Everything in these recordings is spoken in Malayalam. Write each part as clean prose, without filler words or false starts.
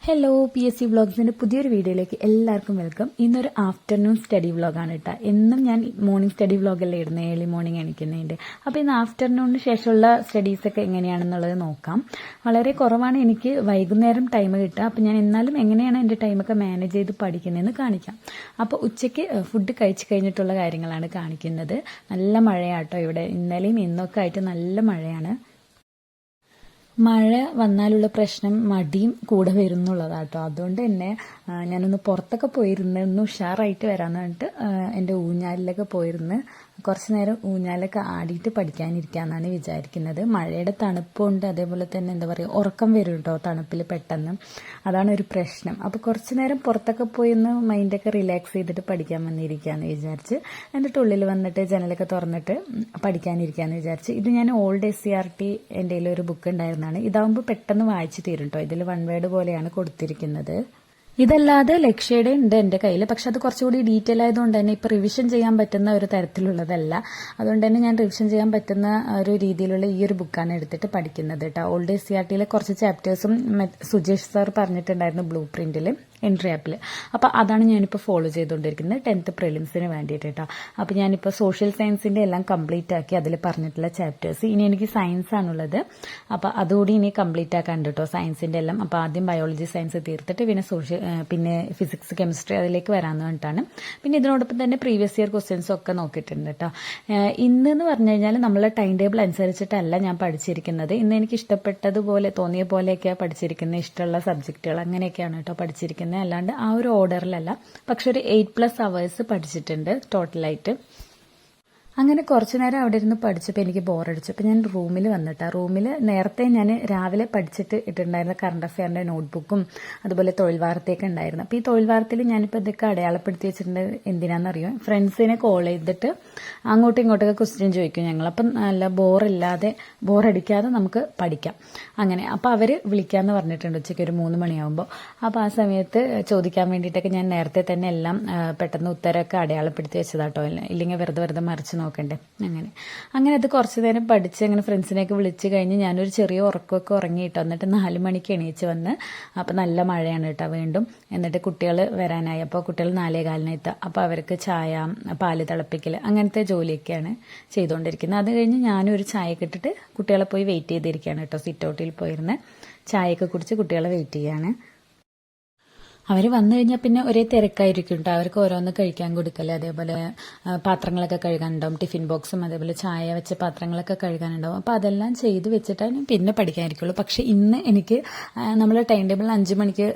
ഹലോ PSC വ്ളോഗ്സിൻ്റെ പുതിയൊരു വീഡിയോയിലേക്ക് എല്ലാവർക്കും വെൽക്കം. ഇന്നൊരു ആഫ്റ്റർനൂൺ സ്റ്റഡി വ്ളോഗാണ് കേട്ടോ. എന്നും ഞാൻ മോർണിംഗ് സ്റ്റഡി വ്ളോഗല്ലേ ഇടുന്നത്, ഏർലി മോർണിംഗ് എണീക്കുന്നതിൻ്റെ. അപ്പോൾ ഇന്ന് ആഫ്റ്റർനൂണിന് ശേഷമുള്ള സ്റ്റഡീസൊക്കെ എങ്ങനെയാണെന്നുള്ളത് നോക്കാം. വളരെ കുറവാണ് എനിക്ക് വൈകുന്നേരം ടൈം കിട്ടുക. അപ്പോൾ ഞാൻ എന്നാലും എങ്ങനെയാണ് എൻ്റെ ടൈമൊക്കെ മാനേജ് ചെയ്ത് പഠിക്കുന്നതെന്ന് കാണിക്കാം. അപ്പോൾ ഉച്ചയ്ക്ക് ഫുഡ് കഴിച്ച് കഴിഞ്ഞിട്ടുള്ള കാര്യങ്ങളാണ് കാണിക്കുന്നത്. നല്ല മഴയാട്ടോ ഇവിടെ, ഇന്നലെയും ഇന്നൊക്കെ ആയിട്ട് നല്ല മഴയാണ്. മഴ വന്നാലുള്ള പ്രശ്നം മടിയും കൂടെ വരുന്നുള്ളതാട്ടോ. അതുകൊണ്ട് തന്നെ ഞാനൊന്ന് പുറത്തൊക്കെ പോയിരുന്ന് ഒന്ന് ഉഷാറായിട്ട് വരാമെന്ന് പറഞ്ഞിട്ട് എൻ്റെ ഊഞ്ഞാലിലൊക്കെ പോയിരുന്ന് കുറച്ച് നേരം ഊഞ്ഞാലൊക്കെ ആടിയിട്ട് പഠിക്കാനിരിക്കാമെന്നാണ് വിചാരിക്കുന്നത്. മഴയുടെ തണുപ്പുണ്ട്, അതേപോലെ തന്നെ എന്താ പറയുക, ഉറക്കം വരും കേട്ടോ തണുപ്പിൽ പെട്ടെന്ന്. അതാണ് ഒരു പ്രശ്നം. അപ്പോൾ കുറച്ച് നേരം പുറത്തൊക്കെ പോയി ഒന്ന് മൈൻഡൊക്കെ റിലാക്സ് ചെയ്തിട്ട് പഠിക്കാൻ വന്നിരിക്കാമെന്ന് വിചാരിച്ച്, എന്നിട്ട് ഉള്ളിൽ വന്നിട്ട് ജനലൊക്കെ തുറന്നിട്ട് പഠിക്കാനിരിക്കാമെന്ന് വിചാരിച്ച്. ഇത് ഞാൻ ഓൾഡ് SCERT എൻ്റെ കയ്യിലൊരു ബുക്ക് ഉണ്ടായിരുന്നതാണ്. ഇതാകുമ്പോൾ പെട്ടെന്ന് വായിച്ച് തീരും കേട്ടോ. ഇതിൽ 1 വേർഡ് പോലെയാണ് കൊടുത്തിരിക്കുന്നത്. ഇതല്ലാതെ ലക്ഷ്യയുടെ ഉണ്ട് എൻ്റെ കയ്യിൽ, പക്ഷെ അത് കുറച്ചുകൂടി ഡീറ്റെയിൽ ആയതുകൊണ്ട് തന്നെ ഇപ്പോൾ റിവിഷൻ ചെയ്യാൻ പറ്റുന്ന ഒരു തരത്തിലുള്ളതല്ല. അതുകൊണ്ട് തന്നെ ഞാൻ റിവിഷൻ ചെയ്യാൻ പറ്റുന്ന ഒരു രീതിയിലുള്ള ഈ ഒരു ബുക്കാണ് എടുത്തിട്ട് പഠിക്കുന്നത് കേട്ടോ. ഓൾഡ് SCERTയിലെ കുറച്ച് ചാപ്റ്റേഴ്സും സുജേഷ് സാർ പറഞ്ഞിട്ടുണ്ടായിരുന്നു ബ്ലൂ പ്രിന്റിൽ എൻട്രി ആപ്പിൽ. അപ്പോൾ അതാണ് ഞാനിപ്പോൾ ഫോളോ ചെയ്തുകൊണ്ടിരിക്കുന്നത് 10th പ്രിലിംസിന് വേണ്ടിയിട്ട് കേട്ടോ. അപ്പോൾ ഞാനിപ്പോൾ സോഷ്യൽ സയൻസിൻ്റെ എല്ലാം കംപ്ലീറ്റ് ആക്കി അതിൽ പറഞ്ഞിട്ടുള്ള ചാപ്റ്റേഴ്സ്. ഇനി എനിക്ക് സയൻസ് ആണുള്ളത്, അപ്പോൾ അതുകൂടി ഇനി കംപ്ലീറ്റ് ആക്കാണ്ട് കേട്ടോ സയൻസിൻ്റെ എല്ലാം. അപ്പോൾ ആദ്യം ബയോളജി സയൻസ് തീർത്തിട്ട് പിന്നെ ഫിസിക്സ് കെമിസ്ട്രി അതിലേക്ക് വരാമെന്ന് പറഞ്ഞിട്ടാണ്. പിന്നെ ഇതിനോടൊപ്പം തന്നെ പ്രീവിയസ് ഇയർ ക്വസ്റ്റ്യൻസും ഒക്കെ നോക്കിയിട്ടുണ്ട് കേട്ടോ. ഇന്നെന്ന് പറഞ്ഞു കഴിഞ്ഞാൽ നമ്മളെ ടൈം ടേബിൾ അനുസരിച്ചിട്ടല്ല ഞാൻ പഠിച്ചിരിക്കുന്നത്. ഇന്ന് എനിക്ക് ഇഷ്ടപ്പെട്ടതുപോലെ തോന്നിയ പോലെയൊക്കെയാണ് പഠിച്ചിരിക്കുന്നത്. ഇഷ്ടമുള്ള സബ്ജക്റ്റുകൾ അങ്ങനെയൊക്കെയാണ് കേട്ടോ പഠിച്ചിരിക്കുന്നത്, അല്ലാണ്ട് ആ ഒരു ഓർഡറിലല്ല. പക്ഷെ ഒരു 8+ hours പഠിച്ചിട്ടുണ്ട് ടോട്ടലായിട്ട്. അങ്ങനെ കുറച്ചു നേരം അവിടെ ഇരുന്ന് പഠിച്ചപ്പോൾ എനിക്ക് ബോറടിച്ചു. അപ്പോൾ ഞാൻ റൂമിൽ വന്നിട്ടാണ്. റൂമിൽ നേരത്തെ ഞാൻ രാവിലെ പഠിച്ചിട്ട് ഇട്ടുണ്ടായിരുന്ന കറണ്ട് അഫെയറിൻ്റെ നോട്ട്ബുക്കും അതുപോലെ തൊഴിൽ വാർത്തയൊക്കെ ഉണ്ടായിരുന്നു. അപ്പോൾ ഈ തൊഴിൽ വാർത്തയിൽ ഞാനിപ്പോൾ ഇതൊക്കെ അടയാളപ്പെടുത്തി വെച്ചിട്ടുണ്ട്. എന്തിനാണെന്നറിയോ, ഫ്രണ്ട്സിനെ കോൾ ചെയ്തിട്ട് അങ്ങോട്ടും ഇങ്ങോട്ടൊക്കെ ക്വസ്റ്റ്യൻ ചോദിക്കും ഞങ്ങൾ. അപ്പം നല്ല ബോറടിക്കാതെ നമുക്ക് പഠിക്കാം അങ്ങനെ. അപ്പോൾ അവർ വിളിക്കാമെന്ന് പറഞ്ഞിട്ടുണ്ട് ഉച്ചയ്ക്ക് ഒരു 3 മണിയാകുമ്പോൾ. അപ്പോൾ ആ സമയത്ത് ചോദിക്കാൻ വേണ്ടിയിട്ടൊക്കെ ഞാൻ നേരത്തെ തന്നെ എല്ലാം പെട്ടെന്ന് ഉത്തരമൊക്കെ അടയാളപ്പെടുത്തി വെച്ചതാട്ടോ. ഇല്ലെങ്കിൽ വെറുതെ മറിച്ച് നോക്കണ്ടേ. അങ്ങനെ അത് കുറച്ച് നേരം പഠിച്ച് അങ്ങനെ ഫ്രണ്ട്സിനെയൊക്കെ വിളിച്ച് കഴിഞ്ഞ് ഞാനൊരു ചെറിയ ഉറക്കമൊക്കെ ഉറങ്ങിയിട്ടോ. എന്നിട്ട് 4 മണിക്ക് എണീച്ച് വന്ന്, അപ്പോൾ നല്ല മഴയാണ് കേട്ടോ വീണ്ടും. എന്നിട്ട് കുട്ടികൾ വരാനായി. അപ്പോൾ കുട്ടികൾ 4:15 എത്തുക. അപ്പോൾ അവർക്ക് ചായ, പാല് തിളപ്പിക്കൽ അങ്ങനത്തെ ജോലിയൊക്കെയാണ് ചെയ്തുകൊണ്ടിരിക്കുന്നത്. അത് കഴിഞ്ഞ് ഞാനും ഒരു ചായയൊക്കെ ഇട്ടിട്ട് കുട്ടികളെ പോയി വെയിറ്റ് ചെയ്തിരിക്കുകയാണ് കേട്ടോ. സിറ്റ് ഔട്ടിൽ പോയിരുന്ന് ചായയൊക്കെ കുടിച്ച് കുട്ടികളെ വെയിറ്റ് ചെയ്യാണ്. അവർ വന്നു കഴിഞ്ഞാൽ പിന്നെ ഒരേ തിരക്കായിരിക്കും കേട്ടോ. അവർക്ക് ഓരോന്ന് കഴിക്കാൻ കൊടുക്കല്, അതേപോലെ പാത്രങ്ങളൊക്കെ കഴുകാനുണ്ടാവും, ടിഫിൻ ബോക്സും അതേപോലെ ചായ വെച്ച പാത്രങ്ങളൊക്കെ കഴുകാനുണ്ടാവും. അപ്പോൾ അതെല്ലാം ചെയ്ത് വെച്ചിട്ടാണ് പിന്നെ പഠിക്കാനിരിക്കുള്ളൂ. പക്ഷെ ഇന്ന് എനിക്ക് നമ്മൾ ടൈം ടേബിൾ 5 മണിക്ക്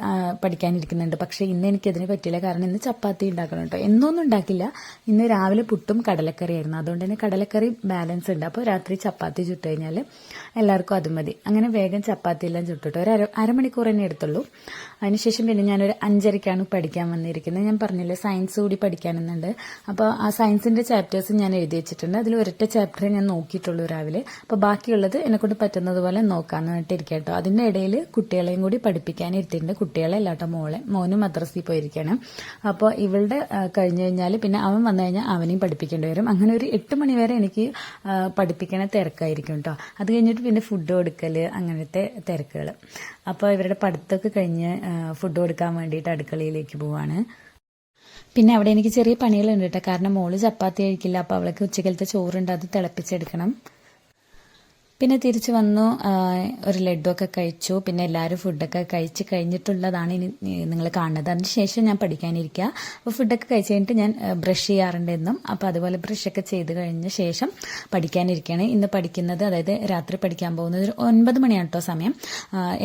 പഠിക്കാനിരിക്കുന്നുണ്ട്. പക്ഷെ ഇന്ന് എനിക്കതിന് പറ്റില്ല. കാരണം ഇന്ന് ചപ്പാത്തി ഉണ്ടാക്കണം കേട്ടോ. എന്നൊന്നും ഉണ്ടാക്കില്ല. ഇന്ന് രാവിലെ പുട്ടും കടലക്കറിയായിരുന്നു. അതുകൊണ്ട് തന്നെ കടലക്കറി ബാലൻസ് ഉണ്ട്. അപ്പോൾ രാത്രി ചപ്പാത്തി ചുട്ട് കഴിഞ്ഞാൽ എല്ലാവർക്കും അത് മതി. അങ്ങനെ വേഗം ചപ്പാത്തി എല്ലാം ചുട്ടിട്ട് ഒരു അരമണിക്കൂർ തന്നെ എടുത്തുള്ളൂ. അതിനുശേഷം പിന്നെ ഞാനൊരു 5:30ക്കാണ് പഠിക്കാൻ വന്നിരിക്കുന്നത്. ഞാൻ പറഞ്ഞില്ലേ സയൻസ് കൂടി പഠിക്കാനെന്നുണ്ട്. അപ്പോൾ ആ സയൻസിൻ്റെ ചാപ്റ്റേഴ്സ് ഞാൻ എഴുതി വെച്ചിട്ടുണ്ട്. അതിൽ ഒരൊറ്റ ചാപ്റ്ററേ ഞാൻ നോക്കിയിട്ടുള്ളൂ രാവിലെ. അപ്പോൾ ബാക്കിയുള്ളത് എന്നെക്കൊണ്ട് പറ്റുന്നത് പോലെ നോക്കാമെന്ന് പറഞ്ഞിട്ടിരിക്കുക കേട്ടോ. അതിൻ്റെ ഇടയിൽ കുട്ടികളെയും കൂടി പഠിപ്പിക്കാനിരുത്തിയിട്ടുണ്ട്. കുട്ടികളെ അല്ലാട്ടോ, മോനും മദ്രസയിൽ പോയിരിക്കുകയാണ്. അപ്പോൾ ഇവളുടെ കഴിഞ്ഞ് കഴിഞ്ഞാൽ പിന്നെ അവൻ വന്നു കഴിഞ്ഞാൽ അവനെയും പഠിപ്പിക്കേണ്ടി വരും. അങ്ങനെ ഒരു 8 മണി വരെ എനിക്ക് പഠിപ്പിക്കണ തിരക്കായിരിക്കും കേട്ടോ. അത് കഴിഞ്ഞിട്ട് പിന്നെ ഫുഡ് കൊടുക്കൽ അങ്ങനത്തെ തിരക്കുകൾ. അപ്പോൾ ഇവരുടെ പഠിത്തമൊക്കെ കഴിഞ്ഞ് ഫുഡ് കൊടുക്കാൻ വേണ്ടിയിട്ട് അടുക്കളയിലേക്ക് പോവാണ്. പിന്നെ അവിടെ എനിക്ക് ചെറിയ പണികളുണ്ട് കേട്ടോ. കാരണം മോള് ചപ്പാത്തി കഴിക്കില്ല. അപ്പോൾ അവൾക്ക് ഉച്ചക്കലത്തെ ചോറുണ്ട്, അത് തിളപ്പിച്ചെടുക്കണം. പിന്നെ തിരിച്ചു വന്നു, ഒരു ലഡ്ഡുവൊക്കെ കഴിച്ചു. പിന്നെ എല്ലാവരും ഫുഡൊക്കെ കഴിച്ച് കഴിഞ്ഞിട്ടുള്ളതാണ് ഇനി നിങ്ങൾ കാണുന്നത്. അതിന് ശേഷം ഞാൻ പഠിക്കാനിരിക്കുക. അപ്പോൾ ഫുഡൊക്കെ കഴിച്ച് കഴിഞ്ഞിട്ട് ഞാൻ ബ്രഷ് ചെയ്യാറുണ്ട് എന്നും. അപ്പോൾ അതുപോലെ ബ്രഷൊക്കെ ചെയ്ത് കഴിഞ്ഞ ശേഷം പഠിക്കാനിരിക്കുകയാണ്. ഇന്ന് പഠിക്കുന്നത്, അതായത് രാത്രി പഠിക്കാൻ പോകുന്നത് ഒരു 9 മണിയാണ് കേട്ടോ സമയം.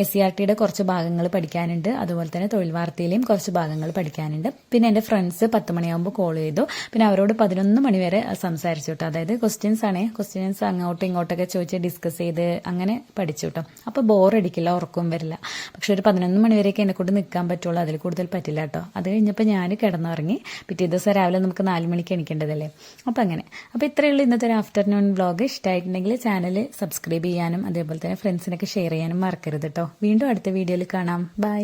SCERTയുടെ കുറച്ച് ഭാഗങ്ങൾ പഠിക്കാനുണ്ട്. അതുപോലെ തന്നെ തൊഴിൽ വാർത്തയിലെയും കുറച്ച് ഭാഗങ്ങൾ പഠിക്കാനുണ്ട്. പിന്നെ എൻ്റെ ഫ്രണ്ട്സ് 10 മണിയാകുമ്പോൾ കോൾ ചെയ്തു. പിന്നെ അവരോട് 11 മണി വരെ സംസാരിച്ചു കേട്ടോ. അതായത് ക്വസ്റ്റ്യൻസ് അങ്ങോട്ടും ഇങ്ങോട്ടൊക്കെ ചോദിച്ച് ചെയ്ത് അങ്ങനെ പഠിച്ചു കേട്ടോ. അപ്പോൾ ബോറടിക്കില്ല, ഉറക്കവും വരില്ല. പക്ഷെ ഒരു 11 മണി വരെയൊക്കെ എന്നെ കൊണ്ട് നിൽക്കാൻ പറ്റുള്ളൂ, അതിൽ കൂടുതൽ പറ്റില്ല കേട്ടോ. അത് കഴിഞ്ഞപ്പോൾ ഞാൻ കിടന്നുറങ്ങി. പിറ്റേ ദിവസം രാവിലെ നമുക്ക് 4 മണിക്ക് എണീക്കേണ്ടതല്ലേ. അപ്പോൾ അങ്ങനെ. അപ്പോൾ ഇത്രയേ ഉള്ളൂ ഇന്നത്തെ ഒരു ആഫ്റ്റർനൂൺ വ്ളോഗ്. ഇഷ്ടമായിട്ടുണ്ടെങ്കിൽ ചാനൽ സബ്സ്ക്രൈബ് ചെയ്യാനും അതേപോലെ തന്നെ ഫ്രണ്ട്സിനൊക്കെ ഷെയർ ചെയ്യാനും മറക്കരുത് കേട്ടോ. വീണ്ടും അടുത്ത വീഡിയോയിൽ കാണാം. ബൈ.